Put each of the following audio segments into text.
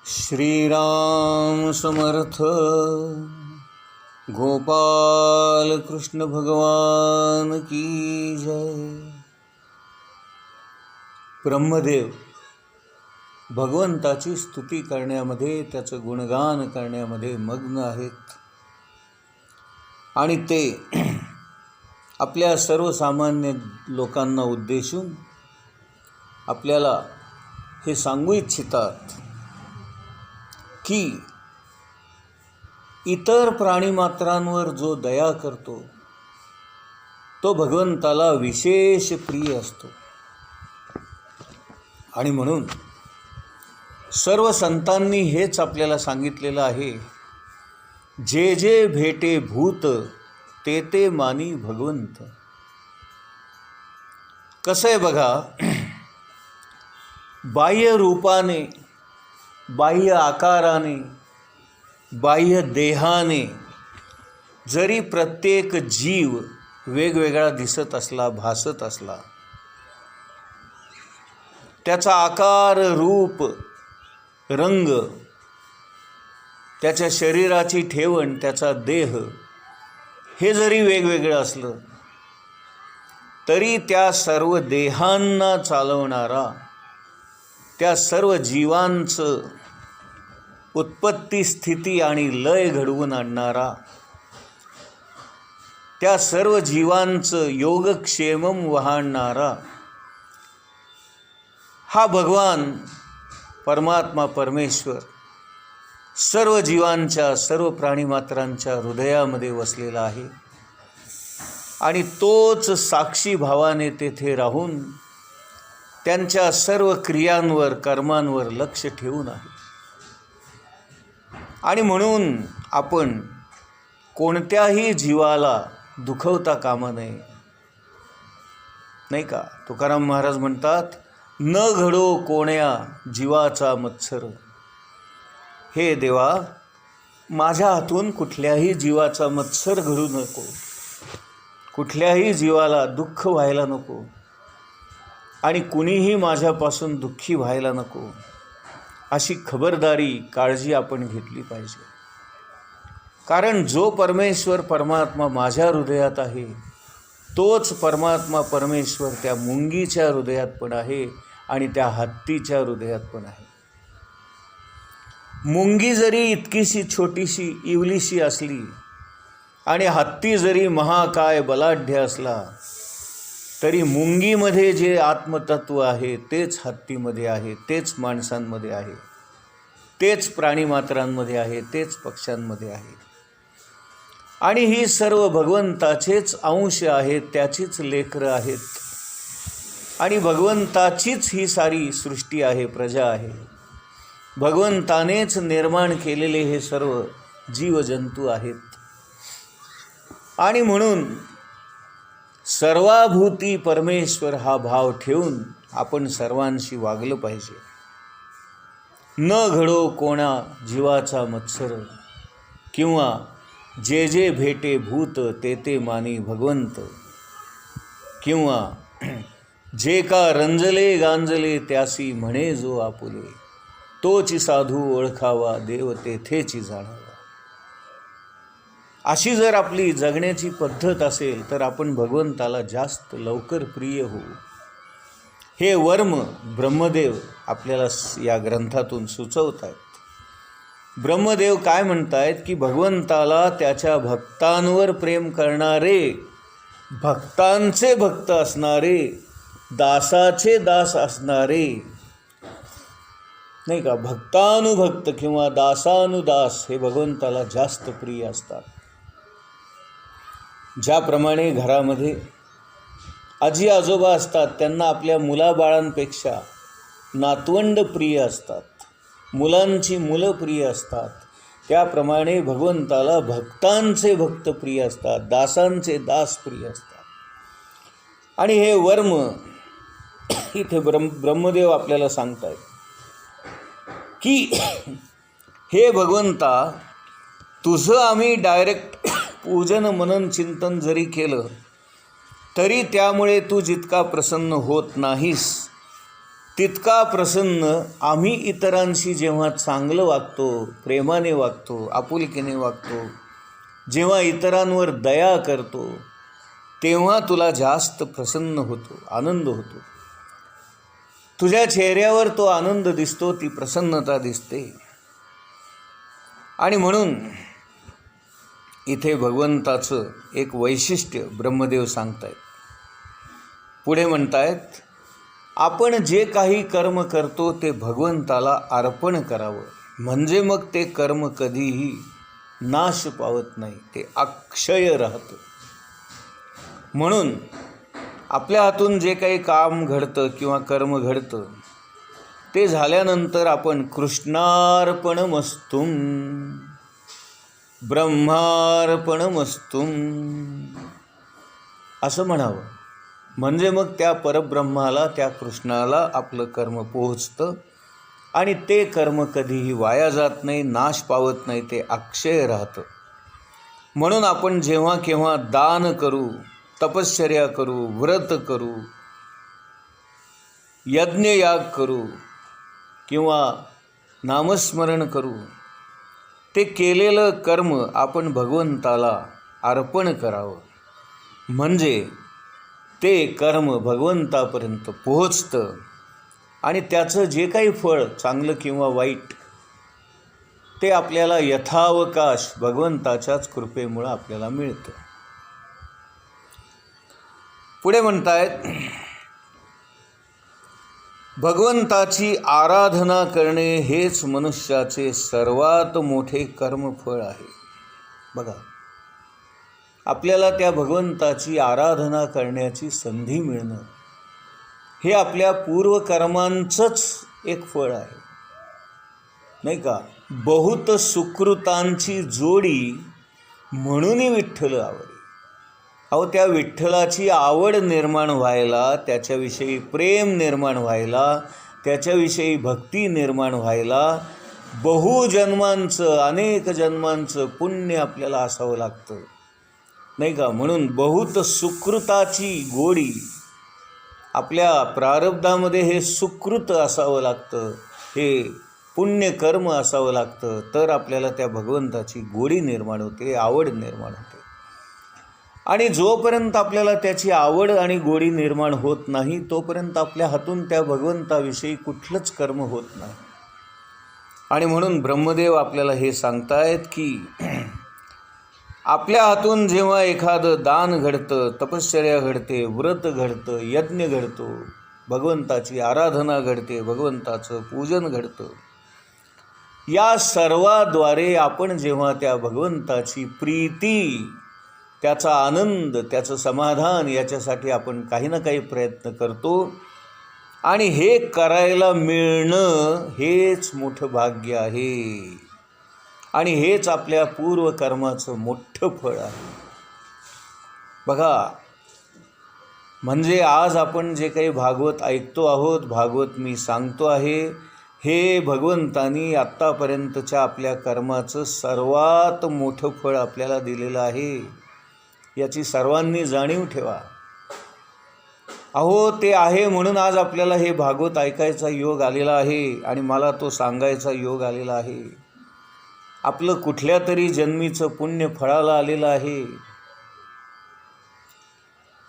श्रीराम समर्थ. गोपाल कृष्ण भगवान की जय. ब्रह्मदेव भगवंताची स्तुती करण्यामध्ये, त्याचं गुणगान करण्यामध्ये मग्न आहेत आणि ते आपल्या सर्वसामान्य लोकांना उद्देशून आपल्याला हे सांगू इच्छितात की इतर प्राणीमात्रांवर जो दया करतो तो भगवंताला विशेष प्रिय असतो. आणि म्हणून सर्व संतांनी हेच आपल्याला सांगितलेलं आहे, जे जे भेटे भूत ते ते मानी भगवंत. कसं आहे बघा, बाह्य रूपाने, बाह्य आकाराने, बाह्य देहाने जरी प्रत्येक जीव वेगवेगळा दिसत असला, भासत असला, त्याचा आकार, रूप, रंग, त्याच्या शरीराची ठेवण, त्याचा देह हे जरी वेगवेगळं असलं तरी त्या सर्व देहांना चालवणारा, त्या सर्व जीवांचं उत्पत्ती, स्थिती आणि लय घडवून आणणारा, त्या सर्व जीवांचं योगक्षेमम वहाणणारा हा भगवान परमात्मा परमेश्वर सर्व जीवांच्या, सर्व प्राणीमात्रांच्या हृदयामध्ये वसलेला आहे. आणि तोच साक्षी भावाने तेथे राहून त्यांच्या सर्व क्रियांवर, कर्मांवर लक्ष ठेवून आहे. आणि म्हणून आपण कोणत्याही जीवाला दुखवता कामा नये, नाही का? तुकाराम महाराज म्हणतात, न घडो कोण्या जीवाचा मत्सर. हे देवा, माझ्या हातून कुठल्याही जीवाचा मत्सर घडू नको, कुठल्याही जीवाला दुःख व्हायला नको आणि कुणीही माझ्यापासून दुःखी व्हायला नको, अशी खबरदारी, काळजी आपण घेतली पाहिजे. कारण जो परमेश्वर परमात्मा माझ्या हृदयात आहे तोच परमात्मा परमेश्वर त्या मुंगीच्या हृदयात पण आहे आणि त्या हत्तीच्या हृदयात पण आहे. मुंगी जरी इतकीशी छोटीशी इवलीशी असली आणि हत्ती जरी महाकाय बलाढ्य असला तरी मुंगीमध्ये जे आत्मतत्व आहे तेच हत्तीमध्ये आहे, तेच माणसांमध्ये आहे, तेच प्राणीमात्रांमध्ये आहे, तेच पक्ष्यांमध्ये आहे. आणि ही सर्व भगवंताचेच अंश आहेत, त्याचीच लेकरं आहेत आणि भगवंताचीच ही सारी सृष्टी आहे, प्रजा आहे. भगवंतानेच निर्माण केलेले हे सर्व जीवजंतू आहेत. आणि म्हणून सर्वाभूती परमेश्वर हा भाव ठेवून आपण सर्वांशी वागलं पाहिजे. न घडो कोणा जीवाचा मत्सर, किंवा जे जे भेटे भूत ते ते मानी भगवंत, किंवा जे का रंजले गांजले त्यासी म्हणे जो आपुले, तोची साधू ओळखावा देव तेथेची जाणावा. अशी जर आपली जगण्याची पद्धत असेल तर आपण भगवंताला जास्त लवकर प्रिय होऊ. हे वर्म ब्रह्मदेव आपल्याला या ग्रंथातून सुचवत आहेत. ब्रह्मदेव काय म्हणतायत की भगवंताला त्याच्या भक्तांवर प्रेम करणारे, भक्तांचे भक्त असणारे, दासाचे दास असणारे, नाही का, भक्तानुभक्त किंवा दासानुदास हे भगवंताला जास्त प्रिय असतात. ज्याप्रमाणे घरामध्ये आजी आजोबा असतात, त्यांना आपल्या मुलाबाळांपेक्षा नातवंड प्रिय असतात, मुलांची मुलं प्रिय असतात, त्याप्रमाणे भगवंताला भक्तांचे भक्त प्रिय असतात, दासांचे दास प्रिय असतात. आणि हे वर्म इथे ब्रह्मदेव आपल्याला सांगतायत की हे भगवंता, तुझं आम्ही डायरेक्ट पूजन मनन चिंतन जरी केलं तरी त्यामुळे तू जितका प्रसन्न होत नाहीस तितका प्रसन्न आम्ही इतरांशी जेव्हा चांगलं वागतो, प्रेमाने वागतो, आपुलकीने वागतो, जेव्हा इतरांवर दया करतो, तेव्हा तुला जास्त प्रसन्न होतो, आनंद होतो. तुझ्या चेहऱ्यावर तो आनंद दिसतो, ती प्रसन्नता दिसते. आणि म्हणून इथे भगवंताचं एक वैशिष्ट्य ब्रह्मदेव सांगतायत. पुढे म्हणतायत, आपण जे काही कर्म करतो ते भगवंताला अर्पण करावं, म्हणजे मग ते कर्म कधीही नाश पावत नाही, ते अक्षय राहतं. म्हणून आपल्या हातून जे काही काम घडतं किंवा कर्म घडतं ते झाल्यानंतर आपण कृष्णार्पणमस्तुं ब्रह्मार्पणमस्तुं असं म्हणावं. म्हणजे मग त्या परब्रह्माला, त्या कृष्णाला आपलं कर्म पोहोचतं आणि ते कर्म कधीही वाया जात नाही, नाश पावत नाही, ते अक्षय राहतं. म्हणून आपण जेव्हा केव्हा दान करू, तपश्चर्या करू, व्रत करू, यज्ञयाग करू किंवा नामस्मरण करू, ते केलेलं कर्म आपण भगवंताला अर्पण करावं, म्हणजे ते कर्म भगवंतापर्यंत पोहोचतं आणि त्याचं जे काही फळ चांगलं किंवा वाईट ते आपल्याला यथावकाश भगवंताच्याच कृपेमुळं आपल्याला मिळतं. पुढे म्हणतायत, भगवंताची आराधना करणे हेच मनुष्याचे सर्वात मोठे कर्मफळ आहे. बघा, आपल्याला त्या भगवंताची आराधना करण्याची संधी मिळणं हे आपल्या पूर्वकर्मांचंच एक फळ आहे, नाही का? बहुत सुकृतांची जोडी म्हणून विठ्ठल आवडी. अहो, त्या विठ्ठलाची आवड निर्माण व्हायला, त्याच्याविषयी प्रेम निर्माण व्हायला, त्याच्याविषयी भक्ती निर्माण व्हायला बहुजन्मांचं, अनेक जन्मांचं पुण्य आपल्याला असावं लागतं, नाही का? म्हणून बहुत सुकृताची गोडी, आपल्या प्रारब्धामध्ये हे सुकृत असावं लागतं, हे पुण्यकर्म असावं लागतं, तर आपल्याला त्या भगवंताची गोडी निर्माण होते, आवड निर्माण होते. आणि जोपर्यंत आपल्याला त्याची आवड आणि गोडी निर्माण होत नाही तोपर्यंत आपल्या हातून त्या भगवंताविषयी कुठलंच कर्म होत नाही. आणि म्हणून ब्रह्मदेव आपल्याला हे सांगतायत की आपल्या हातून जेव्हा एखादं दान घडतं, तपश्चर्या घडते, व्रत घडतं, यज्ञ घडतो, भगवंताची आराधना घडते, भगवंताचं पूजन घडतं, या सर्वाद्वारे आपण जेव्हा त्या भगवंताची प्रीती, त्याचा आनंद, त्याचं समाधान याच्यासाठी आपण काही ना काही प्रयत्न करतो. आणि हे करायला मिळणं हेच मोठं भाग्य आहे आणि हेच आपल्या पूर्वकर्माचं मोठं फळ आहे. बघा, म्हणजे आज आपण जे काही भागवत ऐकतो आहोत, भागवत मी सांगतो आहे, हे भगवंतानी आत्तापर्यंतच्या आपल्या कर्माचं सर्वात मोठं फळ आपल्याला दिलेलं आहे, याची सर्वांनी जाणीव ठेवा. अहो, ते आहे म्हणून आज आपल्याला हे भागवत ऐकायचा योग आलेला आहे आणि मला तो सांगायचा योग आलेला आहे. आपलं कुठल्या तरी जन्मीचं पुण्य फळाला आलेलं आहे.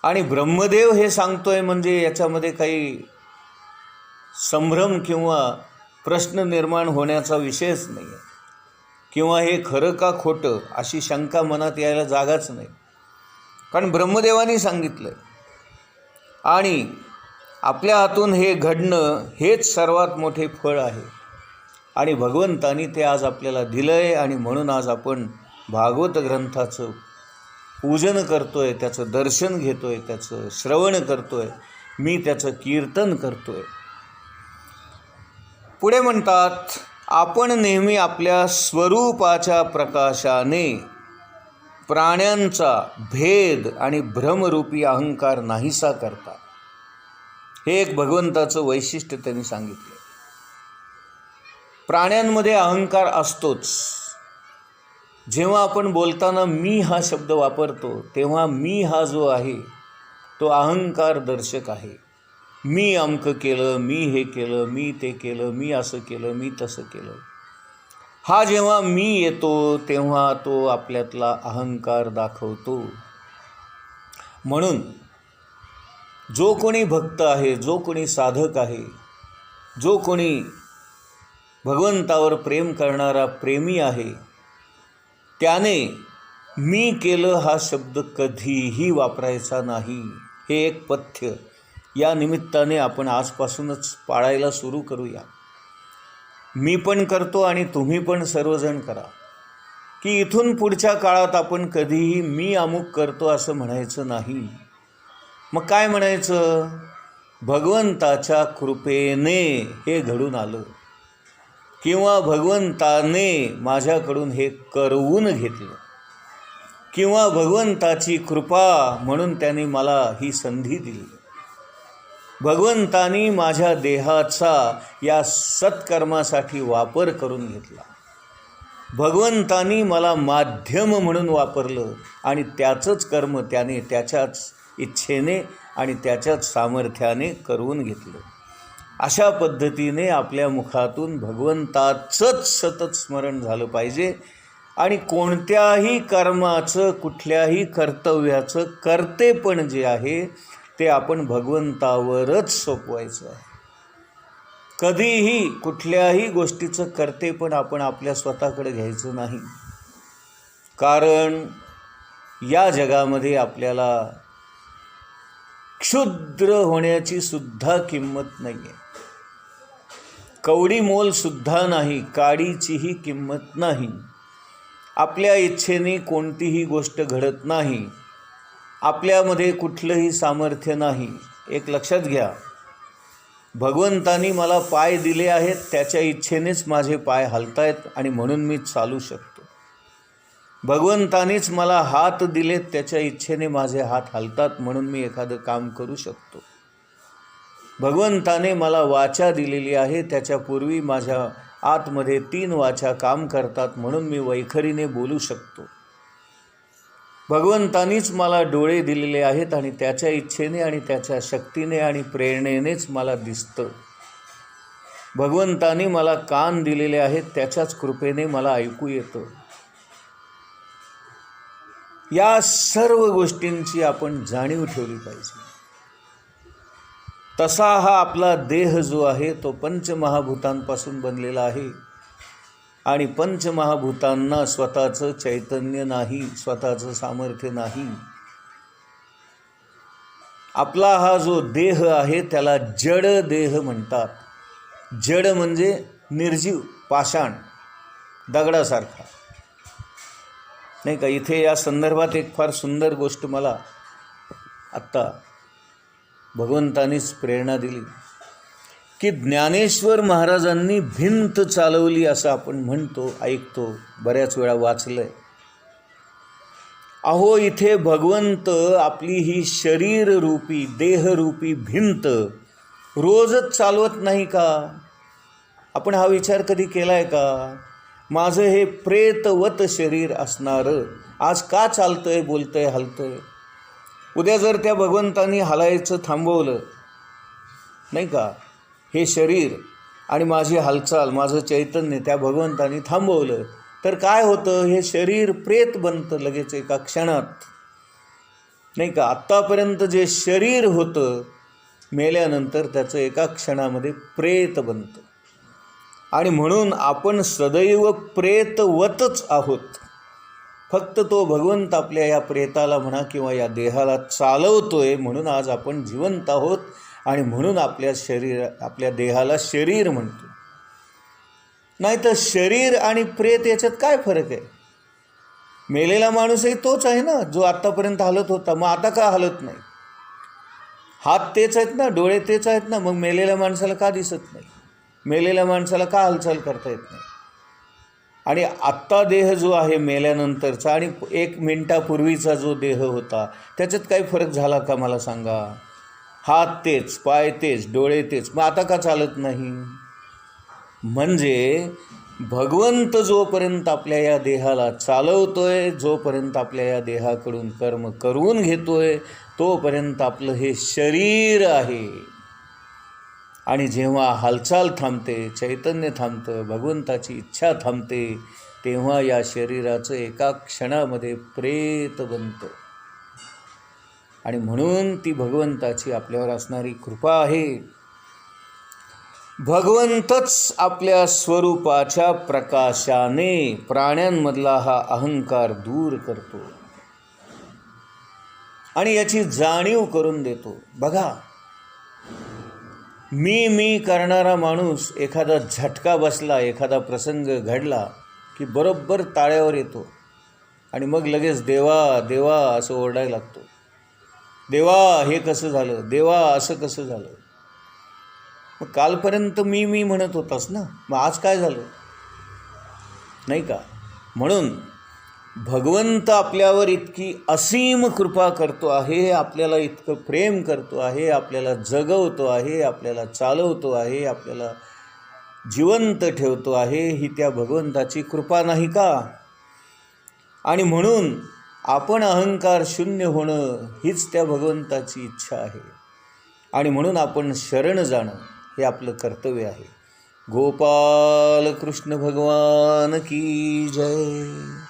आणि ब्रह्मदेव हे सांगतोय म्हणजे याच्यामध्ये काही संभ्रम किंवा प्रश्न निर्माण होण्याचा विषयच नाही आहे, किंवा हे खरं का खोटं अशी शंका मनात यायला जागाच नाही. कारण ब्रह्मदेवानी सांगितलं आणि आपल्या हातून हे घडणं हेच सर्वात मोठे फळ आहे आणि भगवंतानी ते आज आपल्याला दिलं आहे. आणि म्हणून आज आपण भागवत ग्रंथाचं पूजन करतोय, त्याचं दर्शन घेतोय, त्याचं श्रवण करतोय, मी त्याचं कीर्तन करतोय. पुढे म्हणतात, आपण नेहमी आपल्या स्वरूपाच्या प्रकाशाने प्राण्यांचा भेद आणि भ्रमरूपी अहंकार नाहीसा करता. हे एक भगवंताचं वैशिष्ट्य त्यांनी सांगितलं. प्राण्यांमध्ये अहंकार असतोच. जेव्हा आपण बोलताना मी हा शब्द वापरतो तेव्हा मी हा जो आहे तो अहंकार दर्शक आहे. मी अमकं केलं, मी हे केलं, मी ते केलं, मी असं केलं, मी तसं केलं. हा जेव्हा मी येतो तेव्हा तो आपल्यातला अहंकार दाखवतो. म्हणून जो कोणी भक्त आहे, जो कोणी साधक आहे, जो कोणी भगवंतावर प्रेम करणारा प्रेमी आहे, त्याने मी केलं हा शब्द कधीही वापरायचा नाही. हे एक पथ्य या निमित्ताने आपण आजपासूनच पाळायला सुरू करूया. मी पण करतो आणि तुम्ही पण सर्वजण करा, की इथून पुढच्या काळात आपण कधीही मी अमुक करतो असं म्हणायचं नाही. मग काय म्हणायचं? भगवंताच्या कृपेने हे घडून आलं, किंवा भगवंताने माझ्याकडून हे करवून घेतलं, किंवा भगवंताची कृपा म्हणून त्याने मला ही संधी दिली. भगवंतानी माझ्या देहाचा या सत्कर्मासाठी वापर करून घेतला. भगवंतानी मला माध्यम म्हणून वापरलं आणि त्याचंच कर्म त्याने त्याच्याच इच्छेने आणि त्याच्याच सामर्थ्याने करून घेतलं. अशा पद्धतीने आपल्या मुखातून भगवंताचंच सतत स्मरण झालं पाहिजे आणि कोणत्याही कर्माचं, कुठल्याही कर्तव्याचं कर्तेपण जे आहे ते आपण भगवंतावरच सोपवायचं आहे. कधीही कुठल्याही गोष्टीचं कर्तेपण आपण आपल्या स्वतःकडे घ्यायचं नाही. कारण या जगामध्ये आपल्याला क्षुद्र होण्याची सुद्धा किंमत नाही आहे. कवडी मोल सुद्धा नाही, काडीचीही किंमत नाही. आपल्या इच्छेने कोणतीही गोष्ट घडत नाही. आपल्यामध्ये कुठलंही सामर्थ्य नाही. एक लक्षात घ्या, भगवंतानी मला पाय दिले आहेत, त्याच्या इच्छेनेच माझे पाय हलतायत आणि म्हणून मी चालू शकतो. भगवंतानीच मला हात दिलेत, त्याच्या इच्छेने माझे हात हलतात म्हणून मी एखादं काम करू शकतो. भगवंताने मला वाचा दिलेली आहे, त्याच्यापूर्वी माझ्या आतमध्ये 3 वाचा काम करतात म्हणून मी वैखरीने बोलू शकतो. भगवंतानीच मला डोळे दिलेले आहेत आणि त्याच्या इच्छेने आणि त्याच्या शक्तीने आणि प्रेरणेनेच मला दिसतं. भगवंतानी मला कान दिलेले आहेत, त्याच्याच कृपेने मला ऐकू येतं. या सर्व गोष्टींची आपण जाणीव ठेवली पाहिजे. तसा हा आपला देह जो आहे तो पंचमहाभूतांपासून बनलेला आहे आणि पंचमहाभूतांना स्वतःचं चैतन्य नाही, स्वतःचं सामर्थ्य नाही. आपला हा जो देह आहे त्याला जड देह म्हणतात. जड म्हणजे निर्जीव, पाषाण, दगडासारखा, नाही का. इथे या संदर्भात एक फार सुंदर गोष्ट मला आत्ता भगवंतानीच प्रेरणा दिली, की ज्ञानेश्वर महाराजांनी भिंत चालवली असं आपण म्हणतो, ऐकतो, बऱ्याच वेळा वाचलं आहे. अहो, इथे भगवंत आपली ही शरीररूपी, देहरूपी भिंत रोजच चालवत नाही का? आपण हा विचार कधी केला आहे का? माझं हे प्रेतवत शरीर असणारं आज का चालतंय, बोलतंय, हलतंय? उद्या जर त्या भगवंतानी हलायचं थांबवलं, नाही का, हे शरीर आणि माझी हालचाल, माझं चैतन्य त्या भगवंतानी थांबवलं तर काय होतं? हे शरीर प्रेत बनतं लगेच एका क्षणात, नाही का. आत्तापर्यंत जे शरीर होतं मेल्यानंतर त्याचं एका क्षणामध्ये प्रेत बनतं आणि म्हणून आपण सदैव प्रेतवतच आहोत. फक्त तो भगवंत आपल्या या प्रेताला म्हणा किंवा या देहाला चालवतोय म्हणून आज आपण जिवंत आहोत आणि म्हणून आपल्या देहाला शरीर म्हणतो. नाही तर शरीर आणि प्रेत याच्यात काय फरक आहे? मेलेला माणूसही तोच आहे ना जो आत्तापर्यंत हलत होता, मग आता का हलत नाही? हात तेच आहेत ना, डोळे तेच आहेत ना, मग मेलेल्या माणसाला का दिसत नाही? मेलेल्या माणसाला का हालचाल करता येत नाही? आणि आत्ता देह जो आहे मेल्यानंतरचा आणि 1 मिनिटापूर्वीचा जो देह होता त्याच्यात काही फरक झाला का मला सांगा? हात तेच, पाय तेच, डोळे तेच, मग आता का चालत नाही? म्हणजे भगवंत जोपर्यंत आपल्या या देहाला चालवतोय, जोपर्यंत आपल्या या देहाकडून कर्म करून घेतोय, तोपर्यंत आपलं हे शरीर आहे. आणि जेव्हा हालचाल थांबते, चैतन्य थांबतं, भगवंताची इच्छा थांबते, तेव्हा या शरीराचं एका क्षणामध्ये प्रेत बनतं. आणि म्हणून ती भगवंताची आपल्यावर असणारी कृपा आहे. भगवंतच आपल्या स्वरूपाच्या प्रकाशाने प्राण्यांमधला हा अहंकार दूर करतो आणि याची जाणीव करून देतो. बघा, मी करणारा माणूस एखादा झटका बसला, एखादा प्रसंग घडला की बरोबर ताळ्यावर येतो आणि मग लगेच देवा देवा असं ओरडायला लागतो. देवा हे कसं झालं, देवा असं कसं झालं. मग कालपर्यंत मी म्हणत होतास ना, मग आज काय झालं, नाही का? म्हणून भगवंत आपल्यावर इतकी असीम कृपा करतो आहे, आपल्याला इतकं प्रेम करतो आहे, आपल्याला जगवतो आहे, आपल्याला चालवतो आहे, आपल्याला जिवंत ठेवतो आहे, ही त्या भगवंताची कृपा नाही का? आणि म्हणून आपण अहंकार शून्य होणं हीच त्या भगवंताची इच्छा आहे. आणि म्हणून आपण शरण जाणं हे आपलं कर्तव्य आहे. गोपाल कृष्ण भगवान की जय.